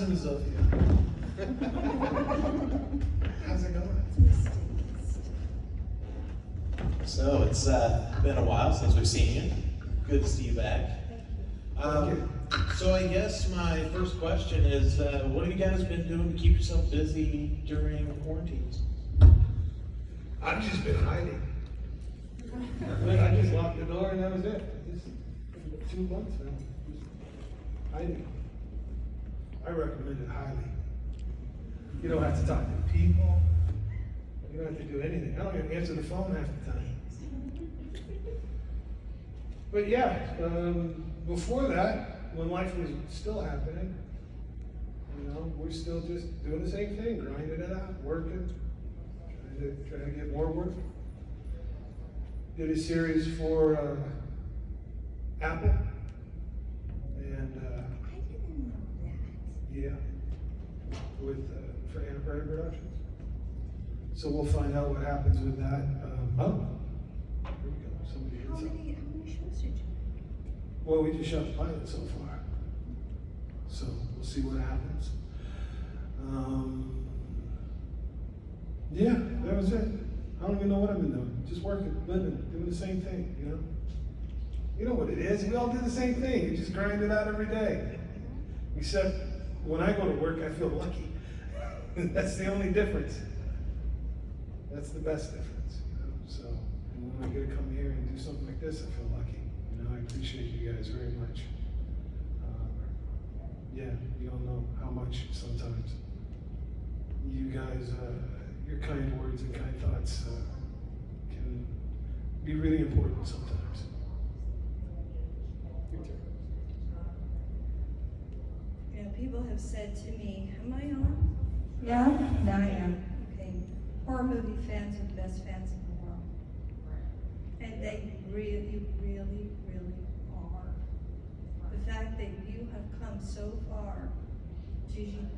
cousin is up here. How's it going? So it's been a while since we've seen you. Good to see you back. So I guess my first question is, what have you guys been doing to keep yourself busy during quarantines? I've just been hiding. I just locked the door and that was it. Just 2 months now. Just hiding. I recommend it highly. You don't have to talk to people. You don't have to do anything. I don't even answer the phone half the time. But yeah, before that, when life was still happening, we're still just doing the same thing, grinding it out, working, trying to get more work. Did a series for Apple, and I didn't know that. yeah, with for Antipressure Productions. So we'll find out what happens with that. Here we go. Somebody hit How something. many shows did you make? Well, we just shot the pilot so far, so we'll see what happens. Yeah, that was it. I don't even know what I've been doing. Just working, living, doing the same thing, You know what it is. We all do the same thing. You just grind it out every day. Except when I go to work, I feel lucky. That's the only difference. That's the best difference, So, and when I get to come here and do something like this, I feel lucky. I appreciate you guys very much. Yeah, you don't know how much sometimes you guys, your kind words and kind thoughts can be really important sometimes. People have said to me, am I on? Yeah, now I am. Okay. Horror movie fans are the best fans in the world. And they really, really, really are. The fact that you have come so far, you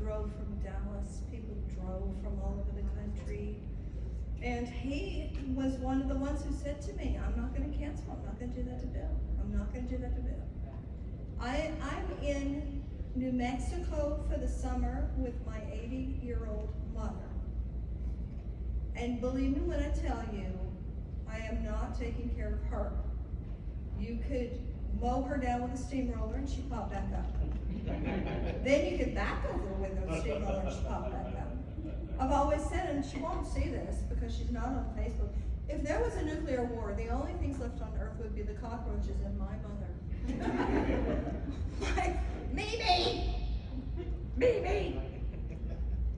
drove from Dallas, people drove from all over the country. And he was one of the ones who said to me, I'm not gonna cancel, I'm not gonna do that to Bill. I'm not gonna do that to Bill. I'm in New Mexico for the summer with my 80-year-old mother. And believe me when I tell you, I am not taking care of her. You could mow her down with a steamroller and she'd pop back up. Then you could back over with a steamroller and she'd pop back up. I've always said, and she won't see this because she's not on Facebook, if there was a nuclear war, the only things left on Earth would be the cockroaches and my mother. Like, Mimi,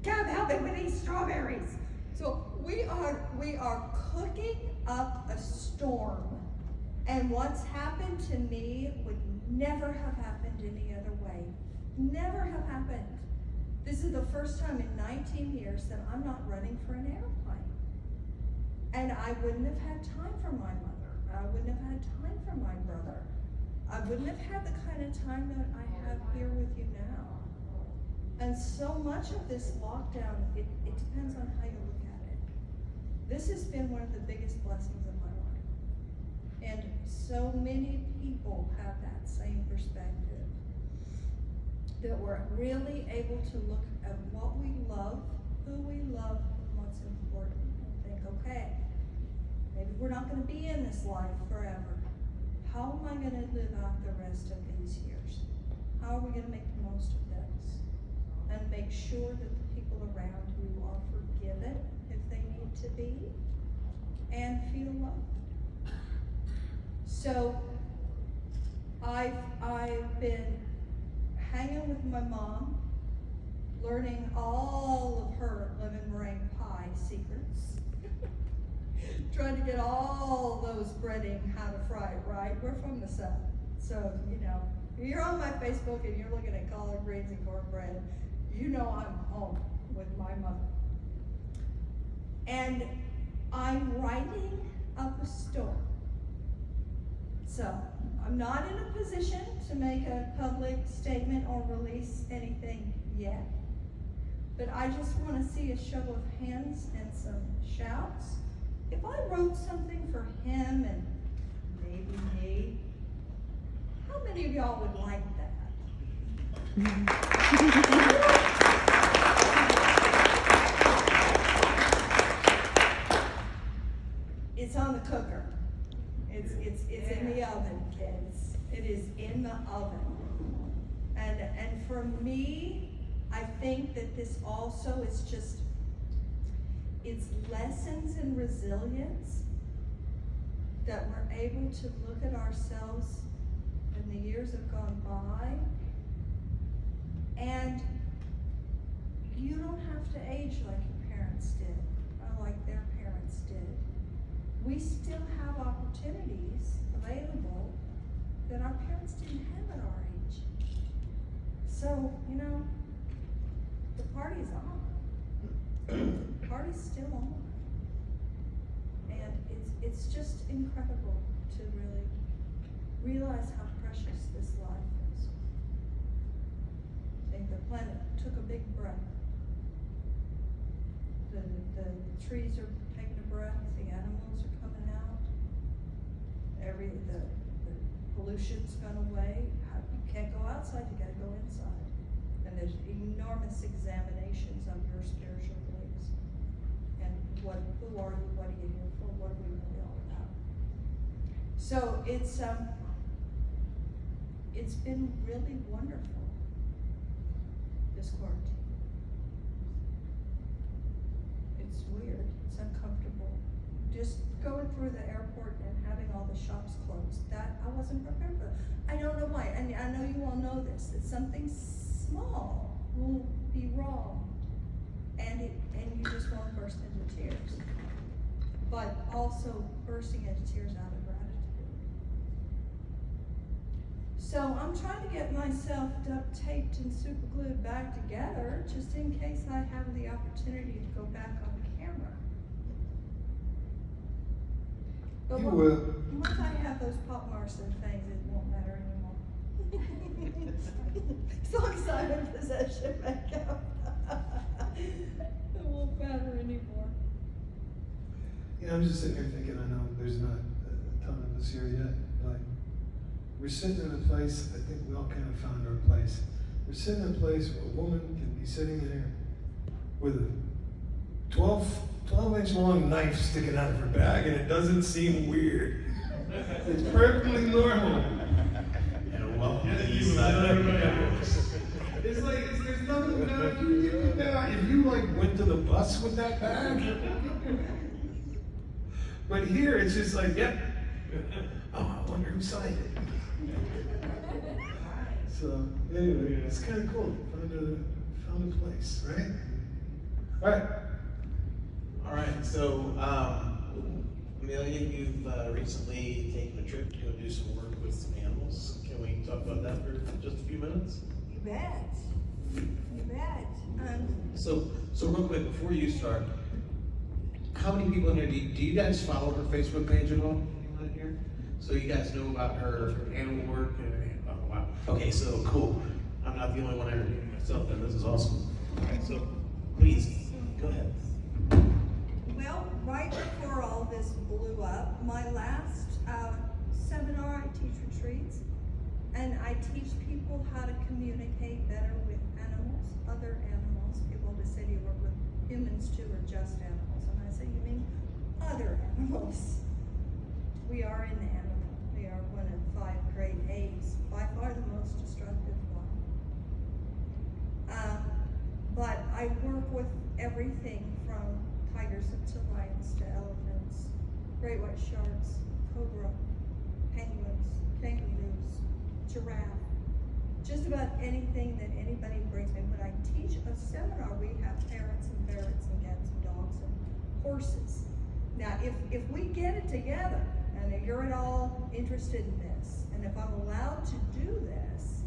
come help me with these strawberries. So we are cooking up a storm, and what's happened to me would never have happened any other way. Never have happened. This is the first time in 19 years that I'm not running for an airplane. And I wouldn't have had time for my mother. I wouldn't have had time for my brother. I wouldn't have had the kind of time that I have here with you now. And so much of this lockdown, it depends on how you look at it. This has been one of the biggest blessings of my life. And so many people have that same perspective. That we're really able to look at what we love, who we love, and what's important, and think, okay, maybe we're not going to be in this life forever. How am I going to live out the rest of these years? How are we going to make the most of this? And make sure that the people around you are forgiven if they need to be, and feel loved. So, I've been hanging with my mom, learning all of her lemon meringue pie secrets. Trying to get all those breading, how to fry it right. We're from the South, so you're on my Facebook and you're looking at collard greens and cornbread. You know I'm home with my mother. And I'm writing up a story. So, I'm not in a position to make a public statement or release anything yet. But I just want to see a show of hands and some shouts. If I wrote something for him and maybe me, how many of y'all would like that? It's on the cooker. It's in the oven, kids. It is in the oven. And for me, I think that this also is just, it's lessons in resilience that we're able to look at ourselves and the years have gone by. And you don't have to age like your parents did, or like their parents did. We still have opportunities available that our parents didn't have at our age. So, the party's on. The party's still on. And it's just incredible to really realize how precious this life is. I think the planet took a big breath. The trees are taking a breath, the animals are coming out. The pollution's gone away. You can't go outside, you gotta go inside. And there's enormous examinations of your spiritual beliefs. And who are you, what are you here for, what are we really all about? So it's been really wonderful, this quarantine. It's weird, it's uncomfortable. Just going through the airport and having all the shops closed, that I wasn't prepared for that. I don't know why, and I know you all know this, that something small will be wrong, and you just won't burst into tears. But also bursting into tears out of gratitude. So I'm trying to get myself duct taped and super glued back together, just in case I have the opportunity to go back on camera. But You will. once I have those pop marks and things, it won't matter anymore. As long as I'm in possession makeup, it won't matter anymore. I'm just sitting here thinking, I know there's not a ton of us here yet, but we're sitting in a place, I think we all kind of found our place. We're sitting in a place where a woman can be sitting in there with a 12-inch long knife sticking out of her bag, and it doesn't seem weird. It's perfectly normal. And welcome to the East Side of Indianapolis. It's like, there's nothing, if you like went to the bus with that bag. But here, it's just like, yep. Oh, I wonder who signed it. So, anyway, it's kind of cool. Found a place, right? All right. All right, so Amelia, you've recently taken a trip to go do some work with some animals. Can we talk about that for just a few minutes? You bet. You bet. So real quick, before you start, how many people in here, do you guys follow her Facebook page at all? Anyone in here? So you guys know about her animal work? Oh, wow. Okay, so cool. I'm not the only one interviewing myself, then this is awesome. All right, so please, go ahead. Well, right before all this blew up, my last seminar, I teach retreats, and I teach people how to communicate better with animals, other animals. People always say, do you work with humans too, or just animals? And I say, you mean other animals? We are an animal. We are one of 5 great A's, by far the most destructive one. But I work with everything from tigers to lions to elephants, great white sharks, cobra, penguins, kangaroos, giraffe, just about anything that anybody brings me. When I teach a seminar, we have parrots and ferrets and cats and dogs and horses. Now, if we get it together, and if you're at all interested in this, and if I'm allowed to do this,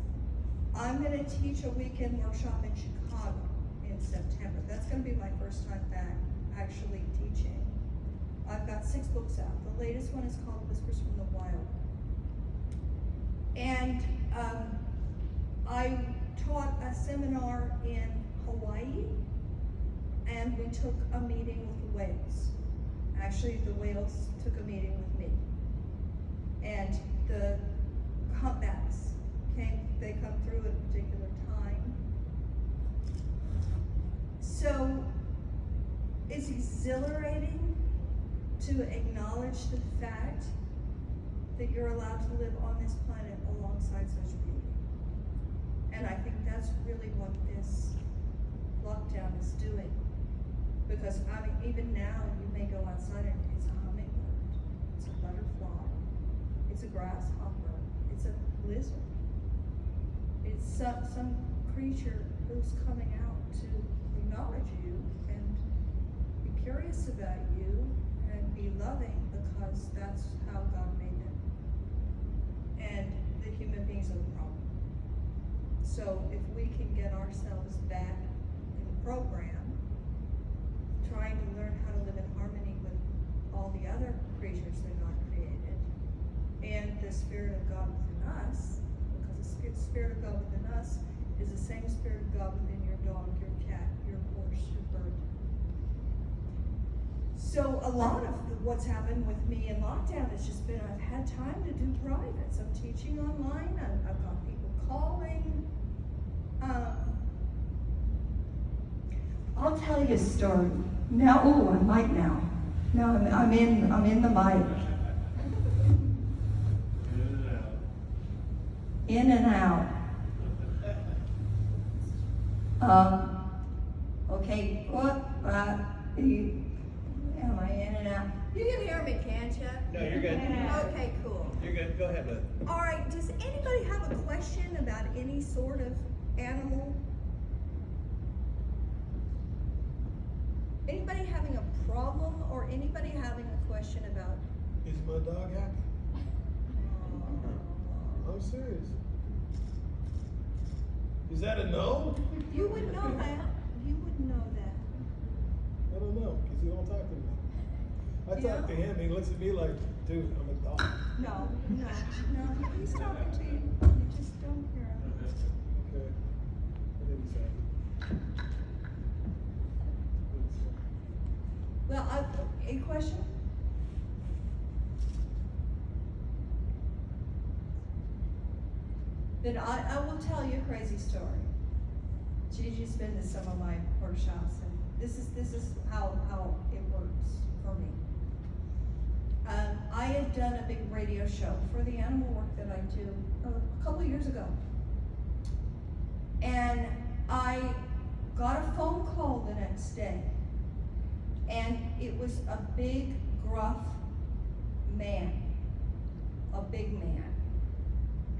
I'm going to teach a weekend workshop in Chicago in September. That's going to be my first time back actually teaching. I've got 6 books out. The latest one is called Whispers from the Wild. And I taught a seminar in Hawaii, and we took a meeting with the whales. Actually, the whales took a meeting with me. And the humpbacks they come through at a particular time. exhilarating to acknowledge the fact that you're allowed to live on this planet alongside such beauty. And I think that's really what this lockdown is doing. Because I mean, even now you may go outside and it's a hummingbird, it's a butterfly, it's a grasshopper, it's a lizard. It's some creature who's coming out to acknowledge you and be curious about you and be loving, because that's how God made them. And the human beings are the problem. So if we can get ourselves back in the program, trying to learn how to live in harmony with all the other creatures that God created, and the Spirit of God within us, because the Spirit of God within us is the same Spirit of God within your dog, your cat, your horse, your bird. So a lot of what's happened with me in lockdown has just been I've had time to do privates. I'm teaching online. I've got people calling. I'll tell you a story. Now, oh, I might now. Now I'm in the mic. In and out. Okay, what? Am I in and out? You can hear me, can't you? No, you're good. Okay, cool. You're good. Go ahead, bud. All right, does anybody have a question about any sort of animal? Anybody having a problem or anybody having a question about? Is my dog happy? I'm serious. Is that a no? You would know that. You would know that. I don't know, because he don't talk to me. I Yeah. talk to him, he looks at me like, dude, I'm a dog. No, he's talking to you. You just don't hear him. Okay. I think he's happy. Well, a question? Then I will tell you a crazy story. Gigi's been to some of my workshops, and this is how it works for me. I had done a big radio show for the animal work that I do a couple years ago. And I got a phone call the next day. And it was a big, gruff man. A big man.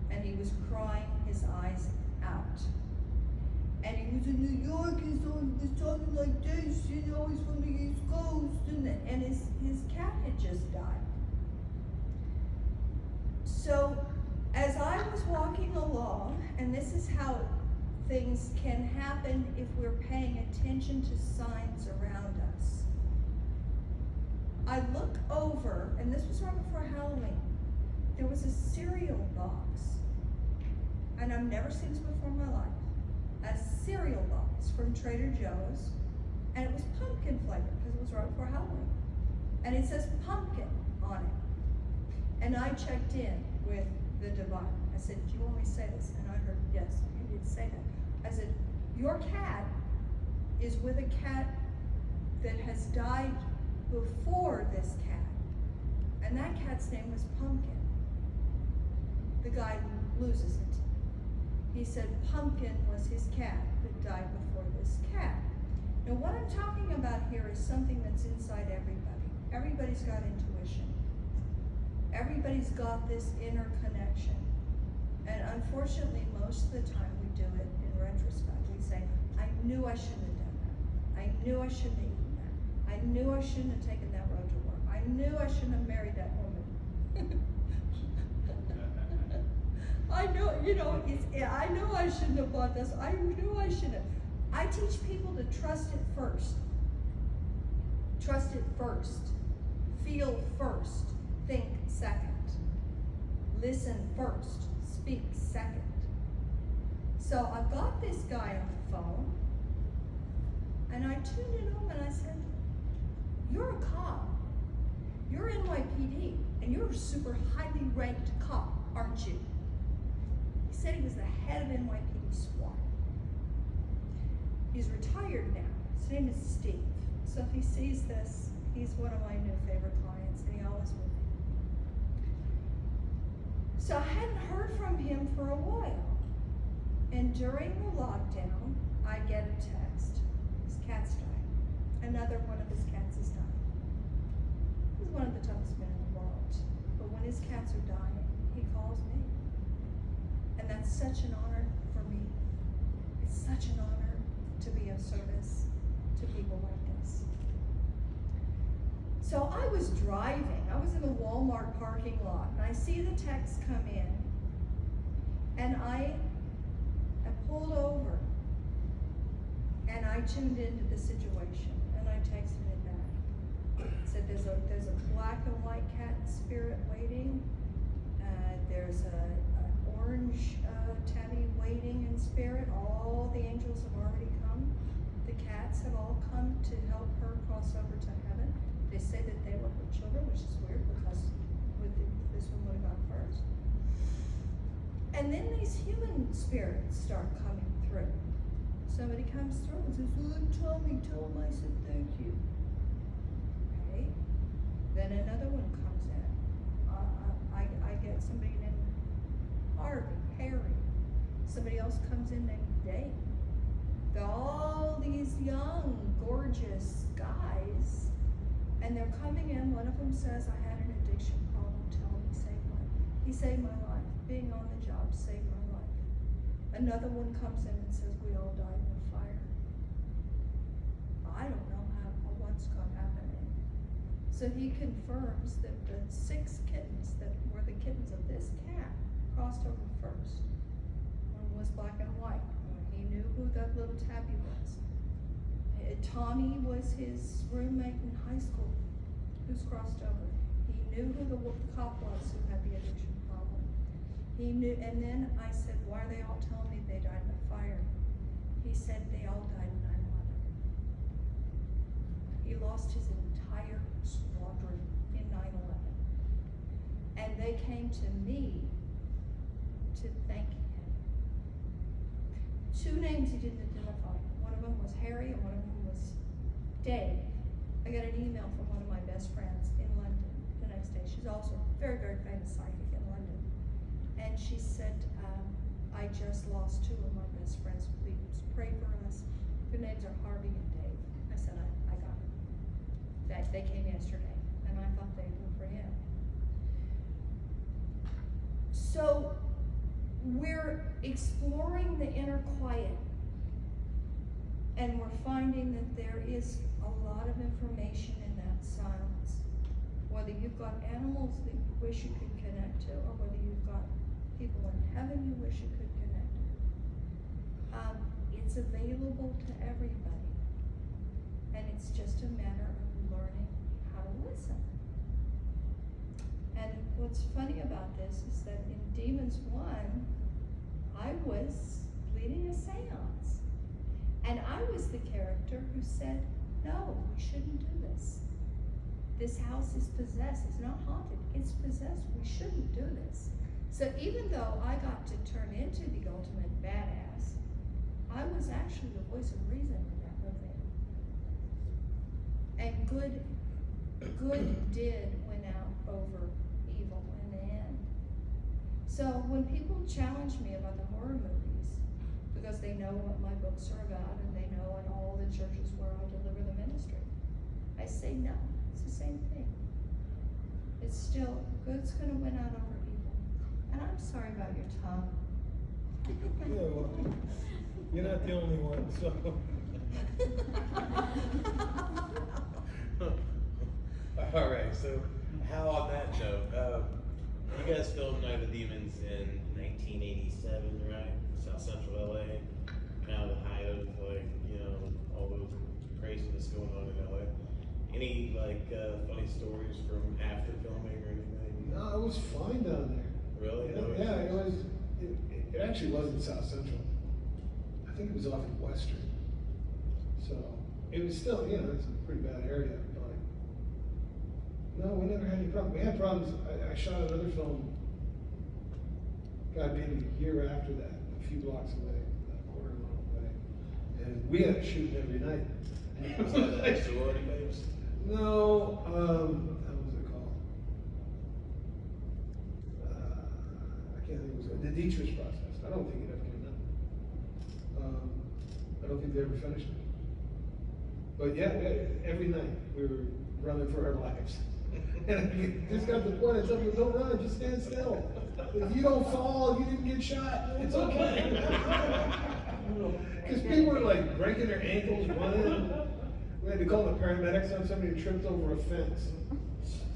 And he was crying his eyes out. And he was in New York, he's talking like this, you know, he's from the East Coast, and his cat had just died. So, as I was walking along, and this is how things can happen if we're paying attention to signs around us. I look over, and this was right before Halloween, there was a cereal box, and I've never seen this before in my life. A cereal box from Trader Joe's, and it was pumpkin flavored because it was right before Halloween. And it says pumpkin on it. And I checked in with the divine. I said, do you want me to say this? And I heard, yes, you did say that. I said, your cat is with a cat that has died before this cat. And that cat's name was Pumpkin. The guy loses it. He said Pumpkin was his cat that died before this cat. Now what I'm talking about here is something that's inside everybody. Everybody's got intuition. Everybody's got this inner connection. And unfortunately, most of the time we do it in retrospect. We say, I knew I shouldn't have done that. I knew I shouldn't have eaten that. I knew I shouldn't have taken that road to work. I knew I shouldn't have married that woman. I know, you know, I know I shouldn't have bought this. I knew I shouldn't have. I teach people to trust it first. Trust it first. Feel first. Think second. Listen first. Speak second. So I got this guy on the phone, and I tuned in home and I said, you're a cop. You're NYPD, and you're a super highly ranked cop, aren't you? He said he was the head of NYPD SWAT. He's retired now. His name is Steve. So if he sees this, he's one of my new favorite clients, and he always will be. So I hadn't heard from him for a while. And during the lockdown, I get a text. His cat's dying. Another one of his cats is dying. He's one of the toughest men in the world. But when his cats are dying, he calls me. And that's such an honor for me. It's such an honor to be of service to people like this. So I was driving. I was in the Walmart parking lot, and I see the text come in. And I pulled over, and I tuned into the situation, and I texted it back. Said there's a black and white cat spirit waiting. There's an orange tabby waiting in spirit. All the angels have already come. The cats have all come to help her cross over to heaven. They say that they were her children, which is weird because this one would have gone first. And then these human spirits start coming through. Somebody comes through and says, "Oh, Tommy, tell him I said thank you." Okay. Then another one comes in. I get somebody named Harry. Somebody else comes in named Dave. All these young, gorgeous guys, and they're coming in. One of them says, "I had an addiction problem. Tell him he saved my life. Being on the job saved my life." Another one comes in and says, "We all died in a fire." I don't know what's going to happen. So he confirms that the 6 kittens that were the kittens of this cat crossed over first. One was black and white. He knew who that little tabby was. Tommy was his roommate in high school who's crossed over. He knew who the cop was who had the addiction problem. He knew, and then I said, "Why are they all telling me they died in a fire?" He said they all died in 9/11. He lost his entire squadron in 9/11. And they came to me to thank him. 2 names he didn't identify. One of them was Harry and one of them was Dave. I got an email from one of my best friends in London the next day. She's also a very, very famous psychic in London. And she said, "I just lost 2 of my best friends. Please pray for us." Their names are Harvey and Dave. I said, I got it. They came yesterday, and I thought they were for him. So we're exploring the inner quiet, and we're finding that there is a lot of information in that silence. Whether you've got animals that you wish you could connect to, or whether you've got people in heaven you wish you could connect to. It's available to everybody. And it's just a matter of learning how to listen. And what's funny about this is that in Demons 1, I was leading a seance. And I was the character who said, "No, we shouldn't do this. This house is possessed. It's not haunted. It's possessed. We shouldn't do this." So even though I got to turn into the ultimate badass, I was actually the voice of reason in that movie. And good did win out over evil in the end. So when people challenge me about the horror movies, because they know what my books are about and they know in all the churches where I deliver the ministry, I say no, it's the same thing. It's still, good's gonna win out over evil. And I'm sorry about your tongue. Yeah, well, you're not the only one, so. All right, so how on that note, you guys filmed Night of the Demons in 1987, right? South Central LA, kind of the height of all the craziness going on in LA. Any funny stories from after filming or anything? No, it was fine down there. Really? Yeah, it was. It actually wasn't South Central. I think it was off of Western. So it was still, it's a pretty bad area, but no, we never had any problems. We had problems. I shot another film, God, maybe a year after that, a few blocks away, a quarter mile away, and we had to shoot every night. Was that the sorority babes? No, how was it called? I can't think of it. The Dietrich process. I don't think it ever came out. I don't think they ever finished it. But yeah, every night we were running for our lives. And I just got to the point I told them, don't run, just stand still. If you don't fall, you didn't get shot. It's okay. Because people were like breaking their ankles, running. We had to call the paramedics on somebody who tripped over a fence.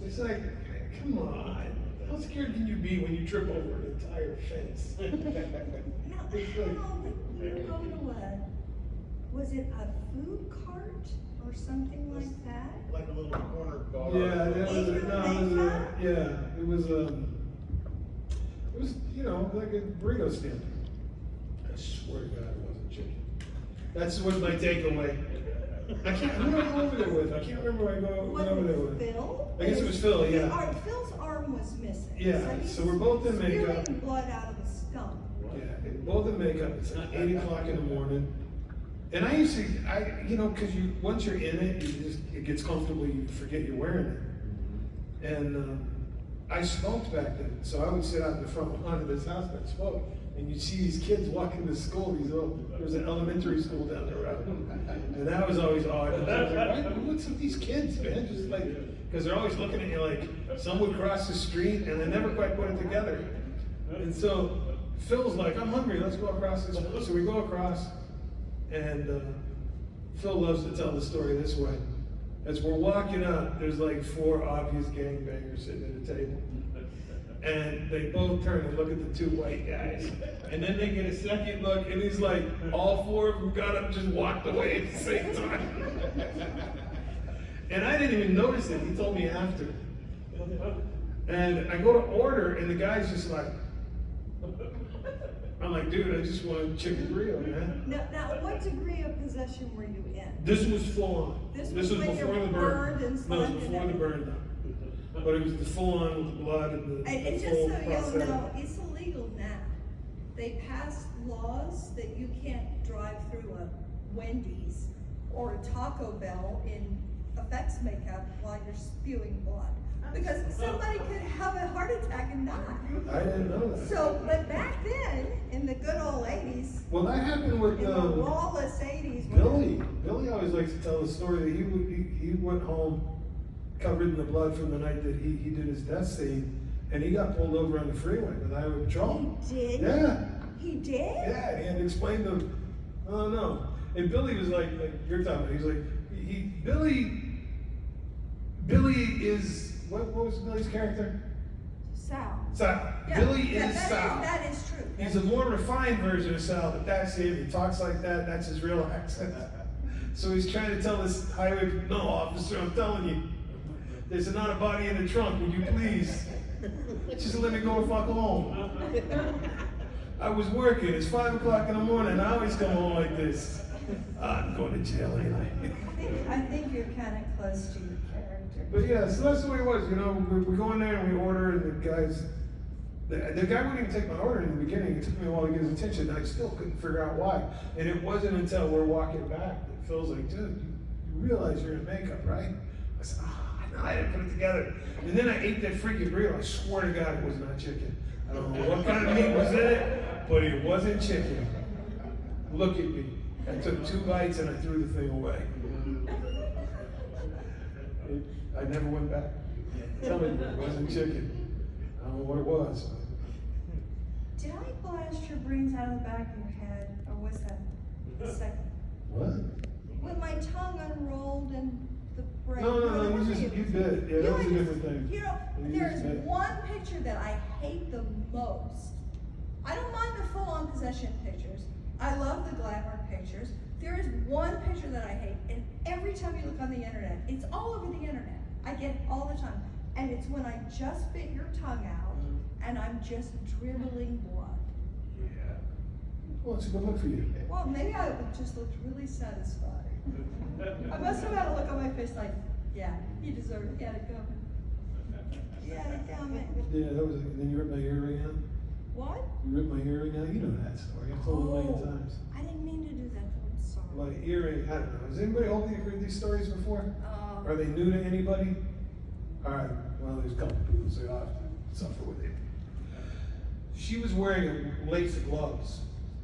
It's like, come on. How scared can you be when you trip over an entire fence? Now, how did you go to was it a food cart or something like that? Like a little corner bar. Yeah, it was, it was, you know, like a burrito stand. I swear to God, it wasn't chicken. That's what my takeaway. I can't. Who did I go over there with? I can't remember who I went over there with. Phil? I guess it was Phil. Yeah. All right, Phil's arm was missing. Yeah. he's So we're both in makeup. spewing blood out of his stomach. Yeah. Both in makeup. It's like 8 o'clock in the morning. And I used to, you know, because once you're in it, it gets comfortable. You forget you're wearing it. And I smoked back then, so I would sit out in the front lawn of this house and smoke. And you'd see these kids walking to school. There was an elementary school down the road, and that was always odd. I was like, what's with these kids, man? Just like, because they're always looking at you like some would cross the street and they never quite put it together. And so Phil's like, I'm hungry. Let's go across this. So we go across. And Phil loves to tell the story this way. As we're walking up, there's like 4 obvious gangbangers sitting at a table. And they both turn and look at the 2 white guys. And then they get a second look, and he's like, all 4 of them got up and just walked away at the same time. And I didn't even notice it. He told me after. And I go to order, and the guy's just like, I'm like, dude, I just want a chicken burrito, man. Now, what degree of possession were you in? This was full on. This was when you before were the burned and No, it slimed was and before the burn, though. But it was the full on with the blood and And the just full so you process. know, it's illegal now. They passed laws that you can't drive through a Wendy's or a Taco Bell in effects makeup while you're spewing blood. Because somebody could have a heart attack and die. I didn't know that. So, but back then, in the good old 80s, Well, that happened with in the lawless 80s. Billy. Billy always likes to tell the story that he went home covered in the blood from the night that he did his death scene, and he got pulled over on the freeway with Iowa patrol. He did? Yeah. He did? Yeah, and he had to explain to him, oh no. And Billy was like you're talking about, he's like, Billy is, what was Billy's character? Sal. Sal. Yeah, Billy yeah, is Sal. That is true. He's a more refined version of Sal, but that's him. He talks like that. That's his real accent. So he's trying to tell this highway, no, officer, I'm telling you, there's not a body in the trunk. Would you please just let me go and fuck home? I was working. It's 5 o'clock in the morning. I always come home like this. I'm going to jail anyway. I think you're kind of close to your character. But yeah, so that's the way it was. You know, we go in there and we order, and the guy wouldn't even take my order in the beginning. It took me a while to get his attention, and I still couldn't figure out why. And it wasn't until we're walking back that Phil's like, dude, you realize you're in makeup, right? I said, I know, I didn't put it together. And then I ate that freaking burrito. I swear to God, it was not chicken. I don't know what kind of meat was in it, but it wasn't chicken. Look at me. I took 2 bites and I threw the thing away. I never went back. Tell me it wasn't chicken. I don't know what it was. Did I blast your brains out of the back of your head, or was that the second? What? When my tongue unrolled and the brain. No, you bit. Yeah, that was a different thing. You know, You there's just bit. one picture that I hate the most. I don't mind the full-on possession pictures. I love the glamour pictures. There is one picture that I hate, and every time you look on the internet, it's all over the internet. I get it all the time. And it's when I just bit your tongue out, and I'm just dribbling blood. Yeah. Well, it's a good look for you. Well, maybe I just looked really satisfied. I must have had a look on my face like, yeah, he deserved it. He had it coming. He had it coming. Yeah, that was. And then you ripped my earring out. What? You ripped my earring out. You know that story. I've told it a million times. I didn't mean to do that. I'm like earring, I don't know. Has anybody heard these stories before? Are they new to anybody? All right, well, there's a couple people say, oh, I have to suffer with it. She was wearing lace gloves,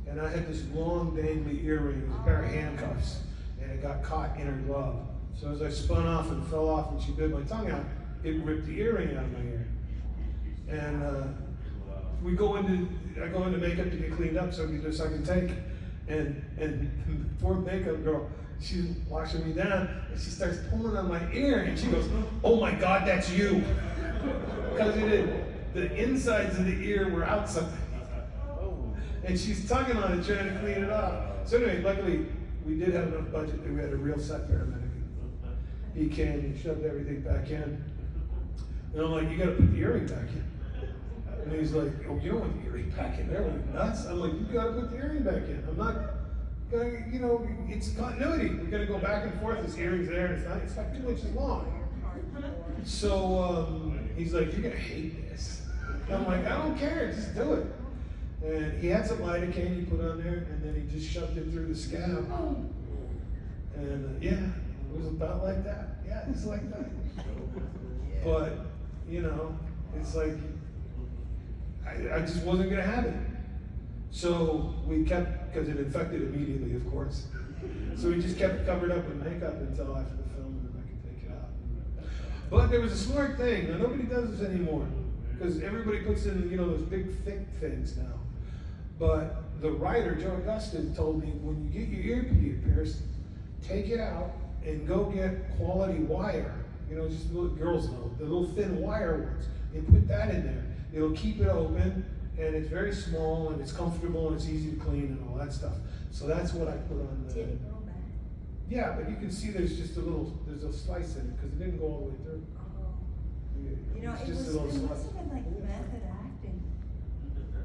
and I had this long dangly earring, a pair of handcuffs, and it got caught in her glove. So as I spun off and fell off and she bit my tongue out, it ripped the earring out of my ear. And I go into makeup to get cleaned up so I can take. And the poor makeup girl, she's washing me down, and she starts pulling on my ear, and she goes, "Oh my God, that's you!" Because the insides of the ear were outside, and she's tugging on it, trying to clean it off. So anyway, luckily we did have enough budget that we had a real set paramedic. He came and shoved everything back in, and I'm like, "You got to put the earring back in." And he's like, "Oh, you don't want the earring back in there? Are you nuts?" I'm like, "You gotta put the earring back in. I'm not gonna, it's continuity. We're gonna go back and forth. This earring's there, and it's like 2 inches long." So he's like, "You're gonna hate this." And I'm like, "I don't care, just do it." And he had some lidocaine he put on there, and then he just shoved it through the scab. And yeah, it was about like that. Yeah, it's like that. But, it's like, I just wasn't going to have it. So we kept, because it infected immediately, of course. So we just kept it covered up with makeup until after the film, and then I could take it out. But there was a smart thing. Now, nobody does this anymore, because everybody puts in, those big, thick things now. But the writer, Joe Augustin, told me, when you get your ear pierced, take it out and go get quality wire. Just little girls know, the little thin wire ones. And put that in there. It'll keep it open, and it's very small, and it's comfortable, and it's easy to clean, and all that stuff. So that's what I put on the... Did it go back? Yeah, but you can see there's a slice in it, because it didn't go all the way through. It It's just a must little have slice. been like method acting.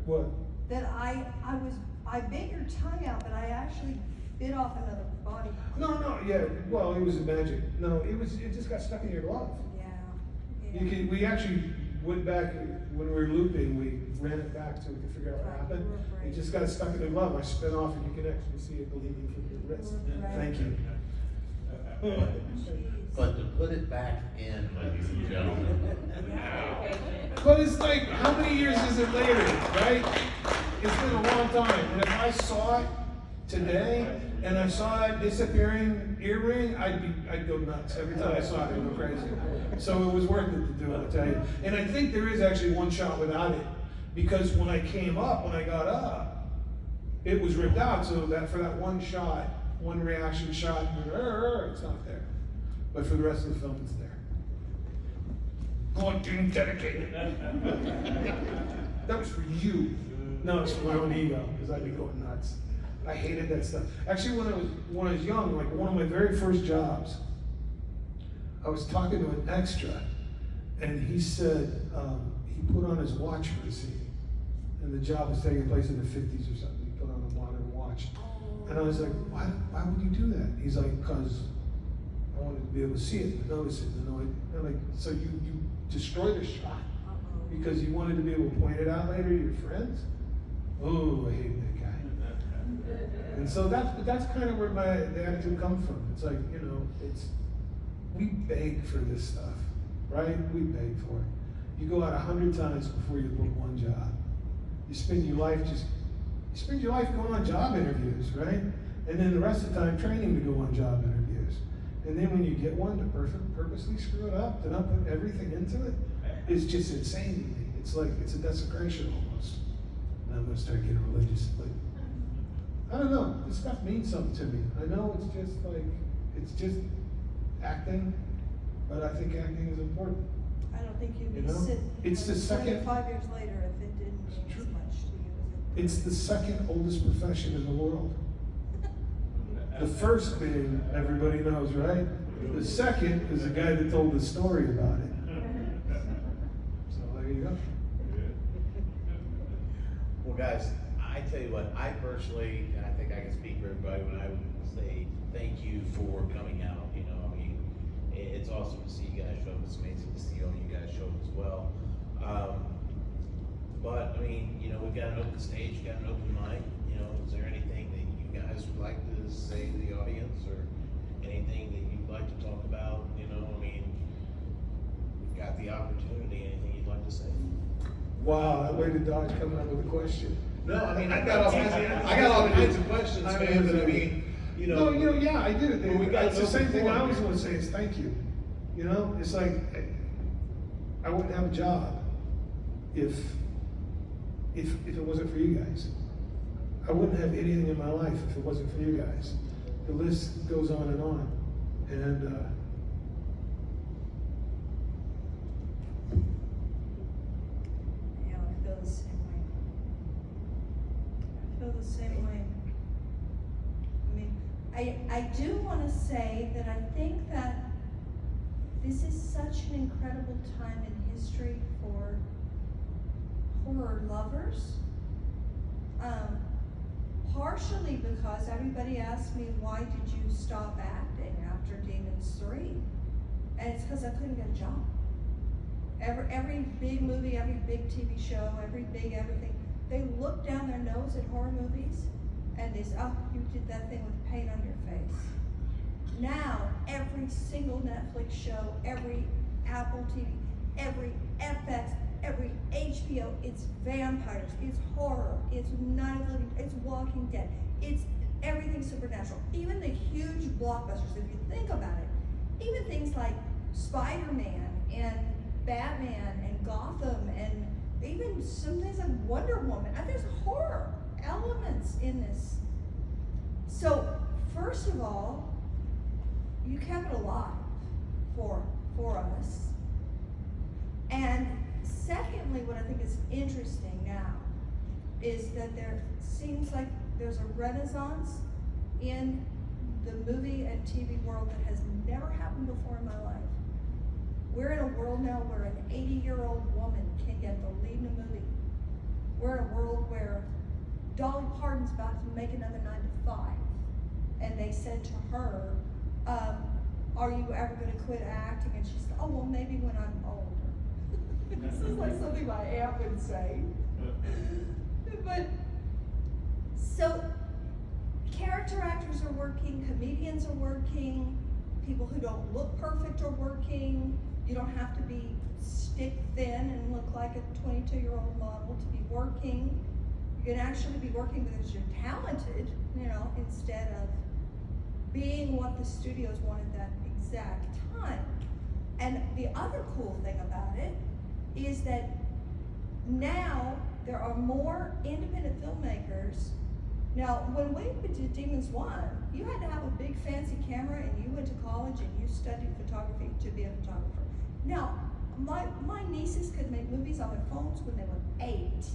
What? That I bit your tongue out, but I actually bit off another body. No, yeah, well, it was magic. No, it just got stuck in your glove. Yeah. We actually went back, when we were looping, we ran it back so we could figure out what happened. It just got stuck in the glove. I spin off, and you can actually see it bleeding from your wrist. Thank you. But to put it back in, ladies and gentlemen. But it's like, how many years is it later, right? It's been a long time. And if I saw it today, and I saw that disappearing earring, I'd go nuts. Every time I saw it, I'd go crazy. So it was worth it to do it, I'll tell you. And I think there is actually one shot without it, because when I got up, it was ripped out. So that for that one shot, one reaction shot, it's not there. But for the rest of the film, it's there. God, being dedicated. That was for you. No, it's for my own ego, because I'd be going nuts. I hated that stuff. Actually, when I was young, like one of my very first jobs, I was talking to an extra, and he said he put on his watch for the scene, and the job was taking place in the 50s or something. He put on a modern watch, and I was like, why would you do that? He's like, because I wanted to be able to see it and notice it. And I'm like, so you destroyed a shot because you wanted to be able to point it out later to your friends? Oh, I hated that guy. And so that's kind of where the attitude comes from. It's like, we beg for this stuff, right? We beg for it. You go out 100 times before you book one job. You spend your life going on job interviews, right? And then the rest of the time training to go on job interviews. And then when you get one to purposely screw it up, to not put everything into it, it's just insane to me. It's like, it's a desecration almost. And I'm going to start getting religious. But I don't know, this stuff means something to me. I know it's just acting, but I think acting is important. I don't think you'd be You know? sitting It's the second- 25 years later if it didn't mean as much to you. It's the second oldest profession in the world. The first being, everybody knows, right? The second is the guy that told the story about it. So there you go. Well, guys, I tell you what, I personally, and I think I can speak for everybody when I would say thank you for coming out. It's awesome to see you guys show up. It's amazing to see all you guys show up as well. But we've got an open stage, got an open mic. Is there anything that you guys would like to say Wow, that way to dodge coming up with a question. No, I mean, I got all kinds of questions, man, but I mean, you know. No, yeah, I did it. Well, we got It's the no same thing I before. always want to say is thank you. You know, it's like I wouldn't have a job if it wasn't for you guys. I wouldn't have anything in my life if it wasn't for you guys. The list goes on and on. And Yeah, I feel the same way. I feel the same way. I mean, I do want to say that I think that this is such an incredible time in history for horror lovers. Partially because everybody asked me, why did you stop acting after Demons 3? And it's because I couldn't get a job. Every big movie, every big TV show, every big everything, they look down their nose at horror movies and they say, oh, you did that thing with paint on your face. Now, every single Netflix show, every Apple TV, every FX, every HBO, it's vampires, it's horror, it's Night of the Living, it's Walking Dead, it's everything supernatural. Even the huge blockbusters, if you think about it, even things like Spider-Man and Batman and Gotham and even some things like Wonder Woman, and there's horror elements in this. So, first of all, you kept it alive for us. And secondly, what I think is interesting now is that there seems like there's a renaissance in the movie and TV world that has never happened before in my life. We're in a world now where an 80-year-old woman can get the lead in a movie. We're in a world where Dolly Parton's about to make another 9 to 5. And they said to her, are you ever going to quit acting? And she said, oh, well, maybe when I'm older. This is like something my aunt would say. But, so, character actors are working, comedians are working, people who don't look perfect are working. You don't have to be stick thin and look like a 22-year-old model to be working. You can actually be working because you're talented, you know, instead of being what the studios wanted that exact time. And the other cool thing about it is that now there are more independent filmmakers. Now, when we did Demons 1, you had to have a big fancy camera and you went to college and you studied photography to be a photographer. Now, my nieces could make movies on their phones when they were 8.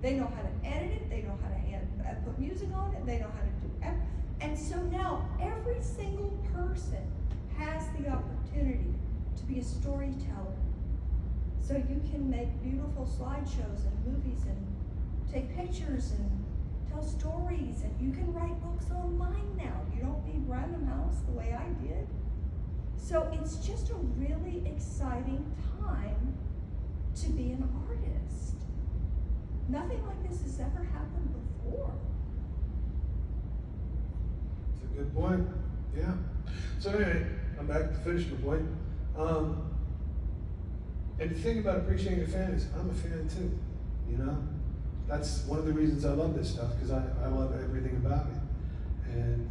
They know how to edit it, they know how to put music on it, they know how to do everything. And so now every single person has the opportunity to be a storyteller. So you can make beautiful slideshows and movies and take pictures and tell stories, and you can write books online now. You don't need Random House the way I did. So it's just a really exciting time to be an artist. Nothing like this has ever happened before. it's a good point. Yeah. So anyway, I'm back to finish my point. And the thing about appreciating a fan is I'm a fan too, you know? That's one of the reasons I love this stuff, because I love everything about it. And,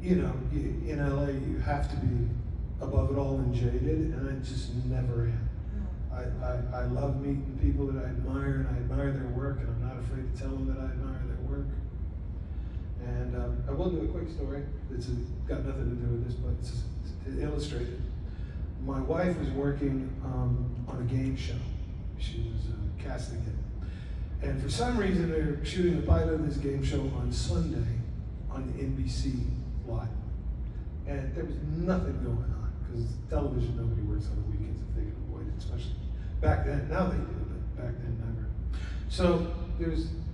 you know, in LA, you have to be above it all and jaded, and I just never am. I love meeting people that I admire, and I admire their work, and I'm not afraid to tell them that I admire their work. And I will do a quick story. It's got nothing to do with this, but it's to illustrate it. My wife was working on a game show. She was casting it. And for some reason, they were shooting the pilot of this game show on Sunday on the NBC lot. And there was nothing going on, because television, nobody works on the weekends if they can avoid it, especially back then. Now they do, but back then, never. So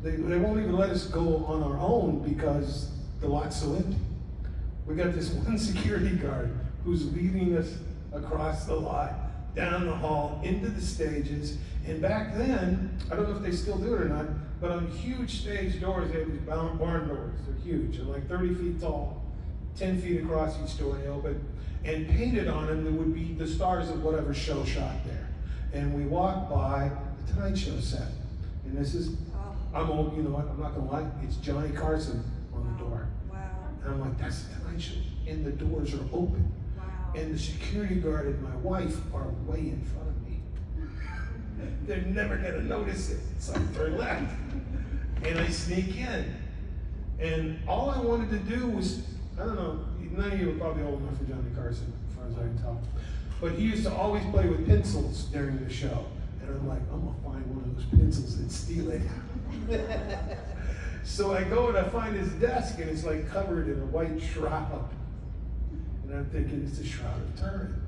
they won't even let us go on our own because the lot's so empty. We got this one security guard who's leading us across the lot, down the hall, into the stages. And back then, I don't know if they still do it or not, but on huge stage doors, they have these barn doors. They're huge. They're like 30 feet tall, 10 feet across each door, they open. And painted on them, there would be the stars of whatever show shot there. and we walk by the Tonight Show set. And this is, Oh, I'm old, you know what, I'm not gonna lie, it's Johnny Carson on the door. wow, And I'm like, that's the Tonight Show. And the doors are open. wow. And the security guard and my wife are way in front of me. They're never gonna notice it. So I turn left. And I sneak in. And all I wanted to do was, I don't know, none of you are probably old enough for Johnny Carson, as far as I can tell. But he used to always play with pencils during the show. And I'm like, I'm gonna find one of those pencils and steal it. So I go and I find his desk and it's like covered in a white shroud. And I'm thinking, it's a Shroud of Turin.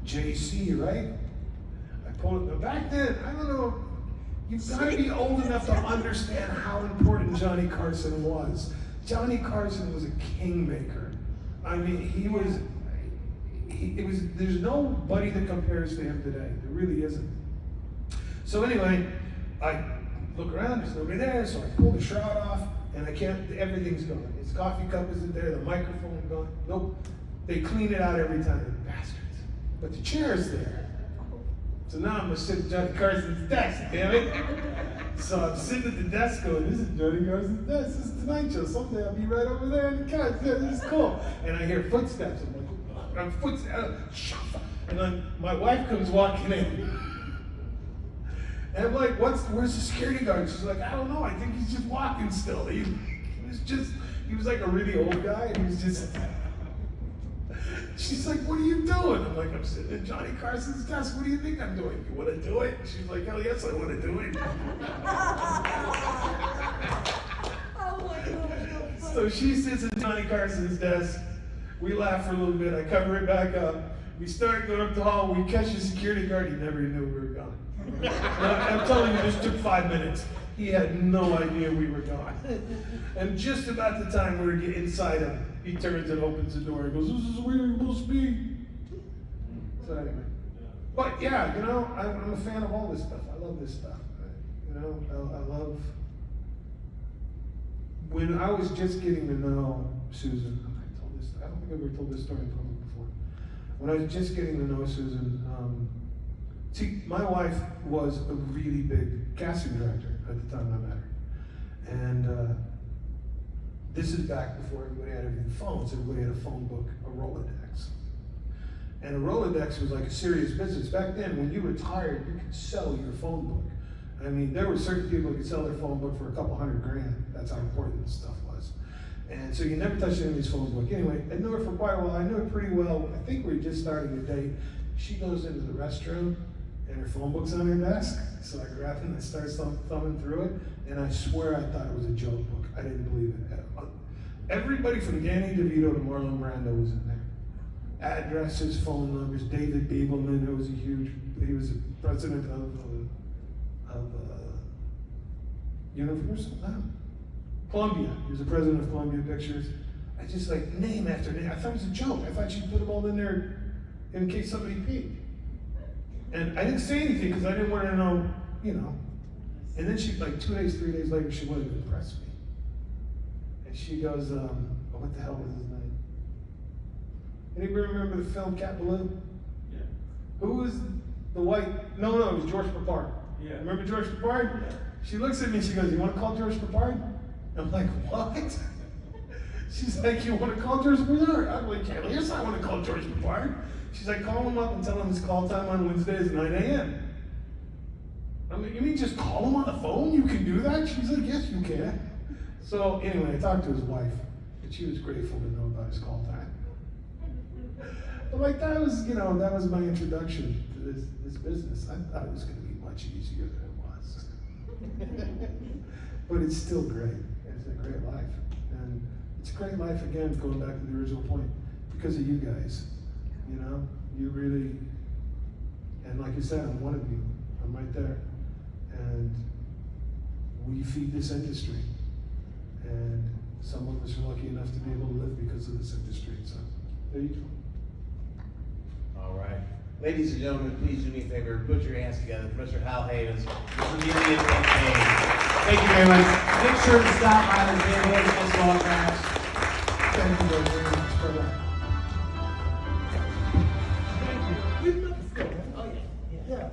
JC, right? I pulled it. Back then, I don't know, you've got to be old enough to understand how important Johnny Carson was. Johnny Carson was a kingmaker. I mean, there's nobody that compares to him today. There really isn't. So anyway, I look around, there's nobody there, so I pull the shroud off, and everything's gone. His coffee cup isn't there, the microphone gone. Nope. They clean it out every time, bastards. But the chair's there. So now I'm gonna sit at Johnny Carson's desk, damn it. So I'm sitting at the desk going, this is Johnny Carson's desk, this is the Tonight Show. Someday I'll be right over there in the couch. Yeah, this is cool. And I hear footsteps. I'm like, and then my wife comes walking in. And I'm like, where's the security guard? She's like, I don't know, I think he's just walking still. He was like a really old guy, and he was just, she's like, what are you doing? I'm like, I'm sitting at Johnny Carson's desk. What do you think I'm doing? You want to do it? She's like, hell yes, I want to do it. Oh my gosh. So she sits at Johnny Carson's desk. We laugh for a little bit. I cover it back up. We start going up the hall. We catch the security guard. He never even knew we were gone. I'm telling you, this took 5 minutes. He had no idea we were gone. And just about the time we were getting inside him, he turns and opens the door and goes, this is where you're supposed to be. So anyway. But yeah, you know, I'm a fan of all this stuff. I love this stuff. You know, I love, when I was just getting to know Susan, I don't think I've ever told this story in public before. When I was just getting to know Susan, see, my wife was a really big casting director at the time I met her. And this is back before everybody had everything phones. Everybody had a phone book, a Rolodex. And a Rolodex was like a serious business. Back then, when you retired, you could sell your phone book. I mean, there were certain people who could sell their phone book for a couple $100,000. That's how important this stuff was. And so you never touched anybody's phone book. Anyway, I knew her for quite a while. I knew her pretty well. I think we were just starting to date. She goes into the restroom, and her phone book's on her desk. So I grab it and I start thumbing through it. And I swear I thought it was a joke book. I didn't believe it. Everybody from Danny DeVito to Marlon Brando was in there. Addresses, phone numbers. David Beagleman, who was he was the president of Universal, Columbia. He was the president of Columbia Pictures. I just like name after name. I thought it was a joke. I thought she'd put them all in there in case somebody peeked. And I didn't say anything because I didn't want her to know, you know. And then she, like 2 days, 3 days later, she wanted to impress me. And she goes, what the hell was his name? Anybody remember the film Cat Baloo? Yeah. Who was the white? No, it was George Papard. Yeah. Remember George Papard? Yeah. She looks at me and she goes, you want to call George Papard? I'm like, what? She's like, you want to call George Papard? I'm like, hell yes, I want to call George Papard. She's like, call him up and tell him his call time on Wednesday is 9 a.m. I'm like, you mean just call him on the phone? You can do that? She's like, yes, you can. So anyway, I talked to his wife, and she was grateful to know about his call time. But like that was, you know, that was my introduction to this business. I thought it was going to be much easier than it was. But it's still great. It's a great life. And it's a great life, again, going back to the original point, because of you guys. You know, you really, and like you said, I'm one of you. I'm right there. And we feed this industry. And some of us are lucky enough to be able to live because of this industry. So there you go. All right. Ladies and gentlemen, please do me a favor, put your hands together for Mr. Hal Havins from the Indian campaign. Thank you very much. Make sure to stop by the table and get some autographs. Thank you very much. Bye-bye. Thank you. Oh, yeah.